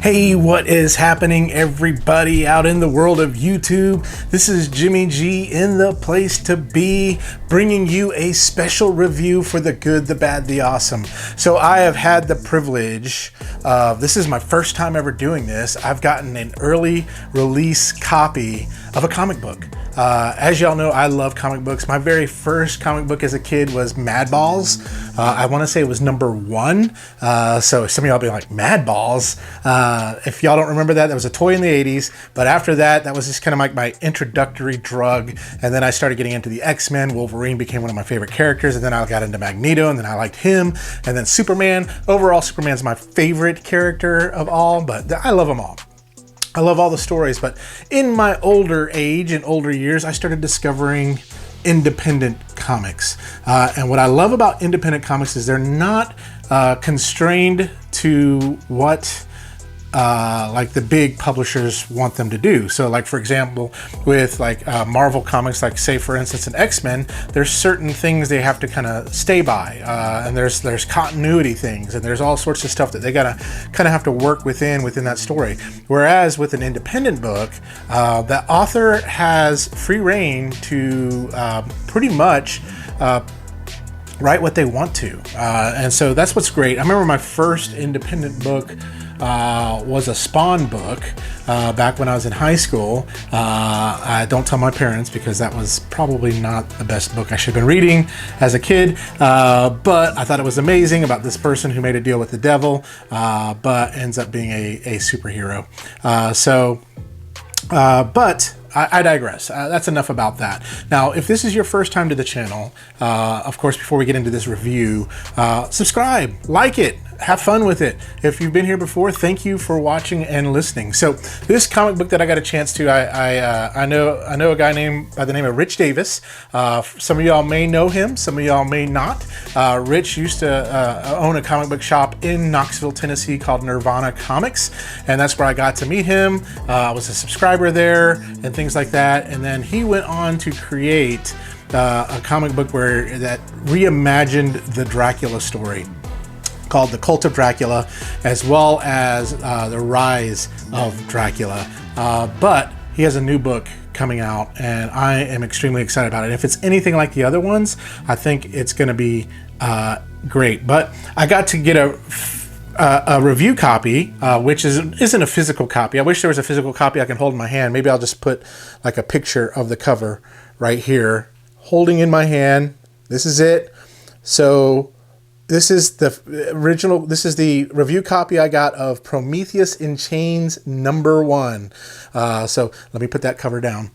Hey, what is happening, everybody out in the world of YouTube? This is Jimmy G in the place to be, bringing you a special review for the good, the bad, the awesome. So I have had the privilege of, this is my first time ever doing this, I've gotten an early release copy of a comic book. As y'all know, I love comic books. My very first comic book as a kid was Mad Balls. I want to say it was #1. So some of y'all be like, Mad Balls? If y'all don't remember that, that was a toy in the 80s. But after that, that was just kind of like my introductory drug. And then I started getting into the X-Men. Wolverine became one of my favorite characters. And then I got into Magneto, and then I liked him. And then Superman. Overall, Superman's my favorite character of all, but I love them all. I love all the stories, but in my older age and older years, I started discovering independent comics. And what I love about independent comics is they're not constrained to what like the big publishers want them to do. So like, for example, with like Marvel comics, like say for instance in X-Men, there's certain things they have to kind of stay by, and there's continuity things, and there's all sorts of stuff that they gotta kind of have to work within that story. Whereas with an independent book, the author has free reign to pretty much write what they want to, and so that's what's great. I remember my first independent book was a Spawn book back when I was in high school. I don't tell my parents because that was probably not the best book I should have been reading as a kid, but I thought it was amazing about this person who made a deal with the devil, but ends up being a superhero. But I digress. That's enough about that. Now, if this is your first time to the channel, of course, before we get into this review, subscribe, like it, have fun with it. If you've been here before, thank you for watching and listening. So this comic book that I got a chance to, I know a guy named by the name of Rich Davis. Some of y'all may know him, some of y'all may not. Rich used to own a comic book shop in Knoxville, Tennessee called Nirvana Comics, and that's where I got to meet him. I was a subscriber there and things like that, and then he went on to create a comic book that reimagined the Dracula story, called the Cult of Dracula, as well as the rise of Dracula. But he has a new book coming out, and I am extremely excited about it. If it's anything like the other ones, I think it's going to be great. But I got to get a review copy, which isn't a physical copy. I wish there was a physical copy I can hold in my hand. Maybe I'll just put like a picture of the cover right here, holding in my hand. This is it. So this is the original, this is the review copy I got of Prometheus In Chains #1. So let me put that cover down.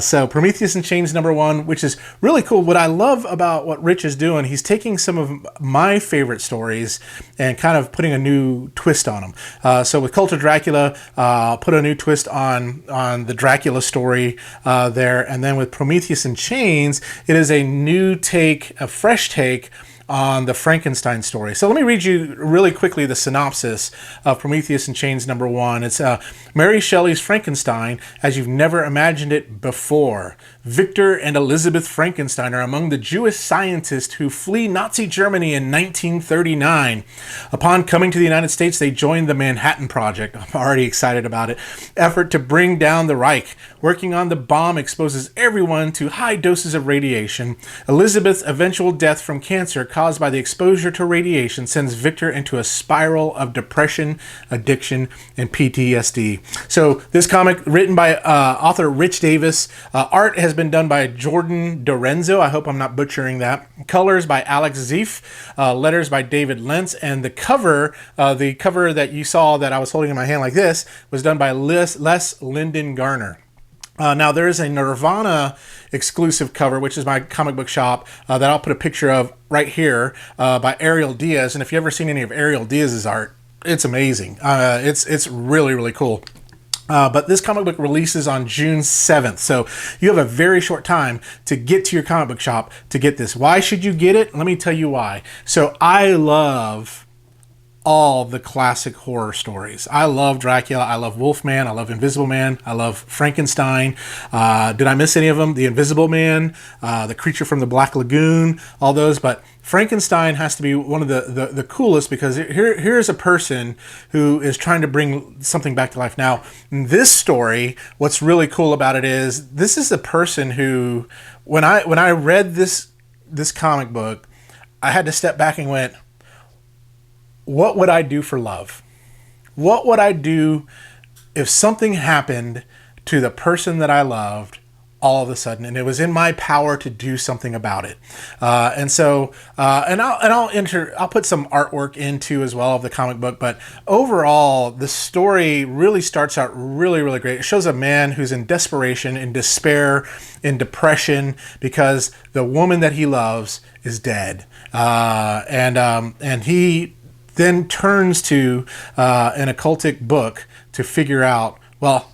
So Prometheus In Chains #1, which is really cool. What I love about what Rich is doing, he's taking some of my favorite stories and kind of putting a new twist on them. So with Cult of Dracula, put a new twist on the Dracula story there. And then with Prometheus In Chains, it is a new take, a fresh take on the Frankenstein story. So let me read you really quickly the synopsis of Prometheus In Chains #1. It's Mary Shelley's Frankenstein as you've never imagined it before. Victor and Elizabeth Frankenstein are among the Jewish scientists who flee Nazi Germany in 1939. Upon coming to the United States, they joined the Manhattan Project. I'm already excited about it. Effort to bring down the Reich. Working on the bomb exposes everyone to high doses of radiation. Elizabeth's eventual death from cancer caused by the exposure to radiation sends Victor into a spiral of depression, addiction, and PTSD. So this comic, written by author Rich Davis, art has been done by Jordan Dorenzo. I hope I'm not butchering that. Colors by Alex Zeef, letters by David Lentz, and the cover that you saw that I was holding in my hand like this was done by Les Linden Garner. Now there is a Nirvana exclusive cover, which is my comic book shop, that I'll put a picture of right here, by Ariel Diaz. And if you've ever seen any of Ariel Diaz's art, it's amazing. It's really, really cool. But this comic book releases on June 7th. So you have a very short time to get to your comic book shop to get this. Why should you get it? Let me tell you why. So I love all the classic horror stories. I love Dracula, I love Wolfman, I love Invisible Man, I love Frankenstein. Did I miss any of them? The Invisible Man, the Creature from the Black Lagoon, all those. But Frankenstein has to be one of the coolest, because here's a person who is trying to bring something back to life. Now, in this story, what's really cool about it is this is a person who, when I read this comic book, I had to step back and went, what would I do for love? What would I do if something happened to the person that I loved all of a sudden, and it was in my power to do something about it? And I'll put some artwork into as well of the comic book, but overall the story really starts out really, really great. It shows a man who's in desperation, in despair, in depression, because the woman that he loves is dead, and he then turns to an occultic book to figure out, well,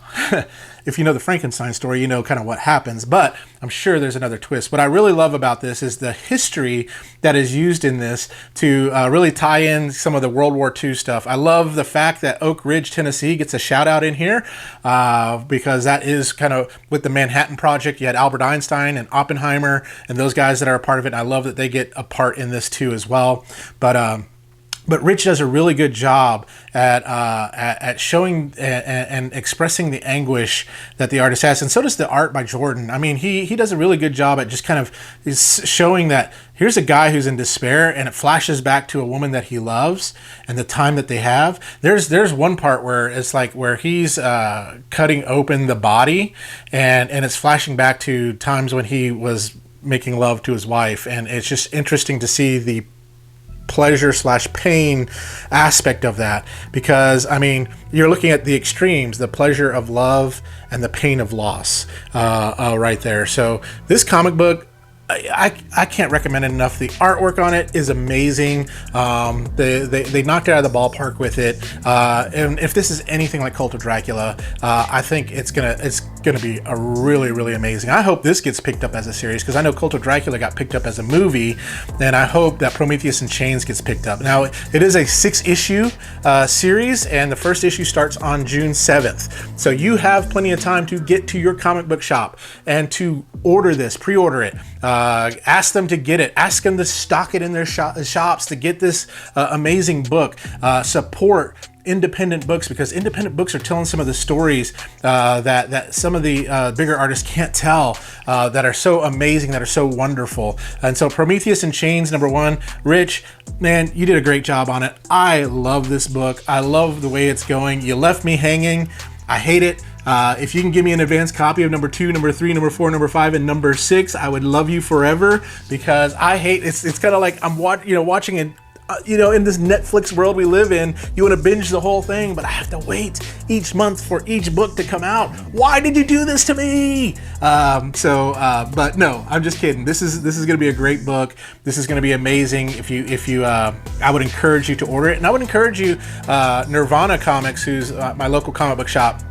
if you know the Frankenstein story, you know kind of what happens, but I'm sure there's another twist. What I really love about this is the history that is used in this to really tie in some of the World War II stuff. I love the fact that Oak Ridge, Tennessee gets a shout out in here, because that is kind of with the Manhattan Project. You had Albert Einstein and Oppenheimer and those guys that are a part of it. And I love that they get a part in this too as well. But Rich does a really good job at showing and expressing the anguish that the artist has, and so does the art by Jordan. I mean, he does a really good job at just kind of showing that here's a guy who's in despair, and it flashes back to a woman that he loves and the time that they have. There's one part where it's like where he's cutting open the body, and it's flashing back to times when he was making love to his wife, and it's just interesting to see the pleasure/pain aspect of that, because I mean, you're looking at the extremes, the pleasure of love and the pain of loss, right there. So this comic book, I can't recommend it enough. The artwork on it is amazing. They knocked it out of the ballpark with it. And if this is anything like Cult of Dracula, I think it's gonna be a really, really amazing. I hope this gets picked up as a series, because I know Cult of Dracula got picked up as a movie, and I hope that Prometheus In Chains gets picked up. Now, it is a 6-issue series, and the first issue starts on June 7th. So you have plenty of time to get to your comic book shop and to order this, pre-order it. Ask them to get it. Ask them to stock it in their shops to get this amazing book. Support independent books, because independent books are telling some of the stories that some of the bigger artists can't tell, that are so amazing, that are so wonderful. And so Prometheus In Chains, #1, Rich, man, you did a great job on it. I love this book. I love the way it's going. You left me hanging. I hate it. If you can give me an advanced copy of #2, #3, #4, #5, and #6, I would love you forever, because I hate it's kind of like I'm watching it. In this Netflix world we live in, you want to binge the whole thing, but I have to wait each month for each book to come out. Why did you do this to me? But no, I'm just kidding. This is going to be a great book. This is going to be amazing. I would encourage you to order it, and I would encourage you, Nirvana Comics, who's my local comic book shop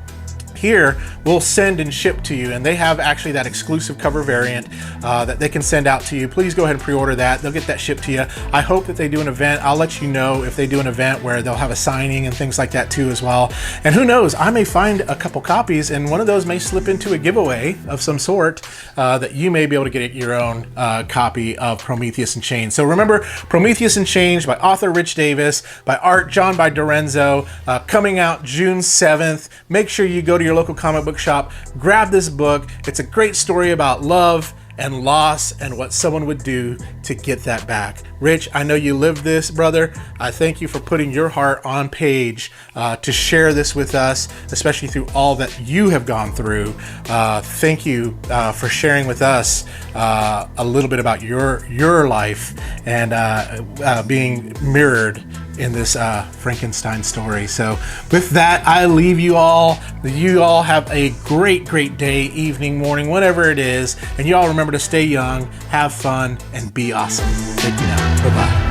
here, will send and ship to you, and they have actually that exclusive cover variant that they can send out to you. Please go ahead and pre-order that. They'll get that shipped to you. I hope that they do an event. I'll let you know if they do an event where they'll have a signing and things like that too as well. And who knows, I may find a couple copies, and one of those may slip into a giveaway of some sort, that you may be able to get your own copy of Prometheus In Chains. So remember, Prometheus In Chains by author Rich Davis, by art John by Dorenzo, coming out June 7th. Make sure you go to your local comic book shop, grab this book. It's a great story about love and loss and what someone would do to get that back. Rich, I know you lived this, brother. I thank you for putting your heart on page to share this with us, especially through all that you have gone through. Thank you for sharing with us a little bit about your life and being mirrored in this Frankenstein story. So with that, I leave you all. You all have a great, great day, evening, morning, whatever it is. And you all remember to stay young, have fun, and be awesome. Thank you now. Bye-bye.